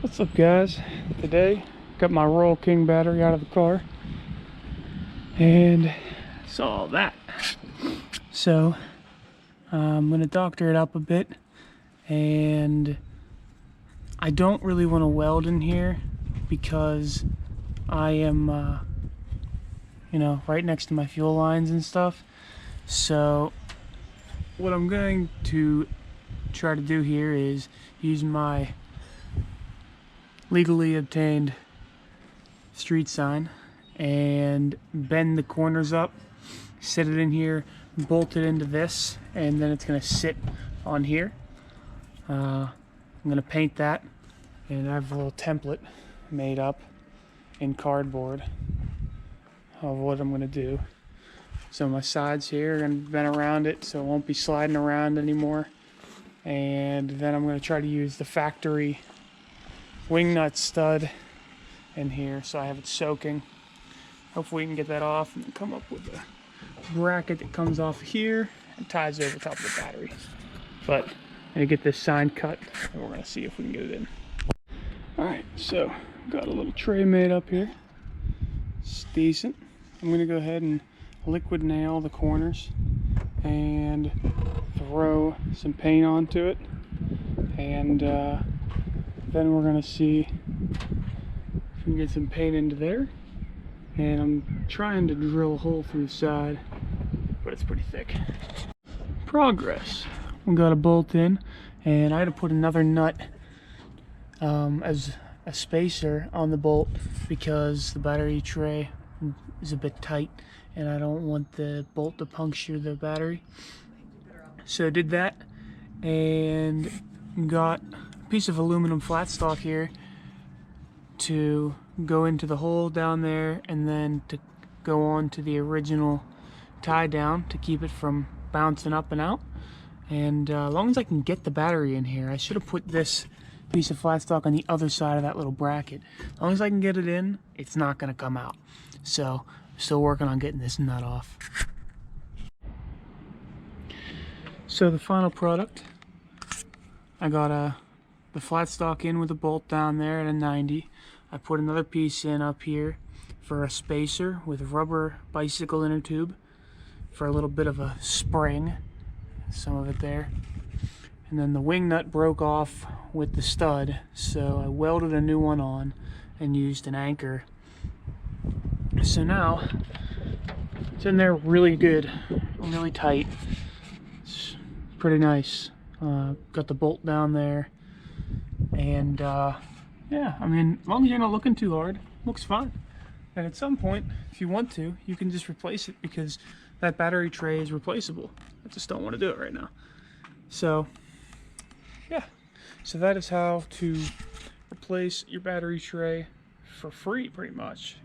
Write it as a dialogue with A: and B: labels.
A: What's up, guys? Today got my Royal King battery out of the car and saw that, so I'm gonna doctor it up a bit. And I don't really want to weld in here because I am right next to my fuel lines and stuff. So what I'm going to try to do here is use my legally obtained street sign and bend the corners up, set it in here, bolt it into this, and then it's going to sit on here. I'm going to paint that, and I have a little template made up in cardboard of what I'm going to do. So my sides here are going to bend around it so it won't be sliding around anymore. And then I'm going to try to use the factory wing nut stud in here so I have it soaking. Hopefully we can get that off and come up with a bracket that comes off here and ties over top of the battery. But I'm going to get this sign cut and we're going to see if we can get it in. Alright, so got a little tray made up here. It's decent. I'm going to go ahead and liquid nail the corners and throw some paint onto it, and then we're going to see if we can get some paint into there. And I'm trying to drill a hole through the side, but it's pretty thick. Progress. We got a bolt in, and I had to put another nut as a spacer on the bolt because the battery tray is a bit tight and I don't want the bolt to puncture the battery. So I did that and got a piece of aluminum flat stock here to go into the hole down there, and then to go on to the original tie down to keep it from bouncing up and out. And as long as I can get the battery in here, I should have put this piece of flat stock on the other side of that little bracket. As long as I can get it in, it's not going to come out. So I'm still working on getting this nut off. So the final product, I got the flat stock in with a bolt down there at a 90. I put another piece in up here for a spacer with a rubber bicycle inner tube for a little bit of a spring, some of it there. And then the wing nut broke off with the stud, so I welded a new one on and used an anchor. So now it's in there really good, really tight. It's pretty nice. Got the bolt down there, and yeah, I mean, as long as you're not looking too hard, it looks fine. And at some point, if you want to, you can just replace it because that battery tray is replaceable. I just don't want to do it right now. So yeah, so that is how to replace your battery tray for free, pretty much.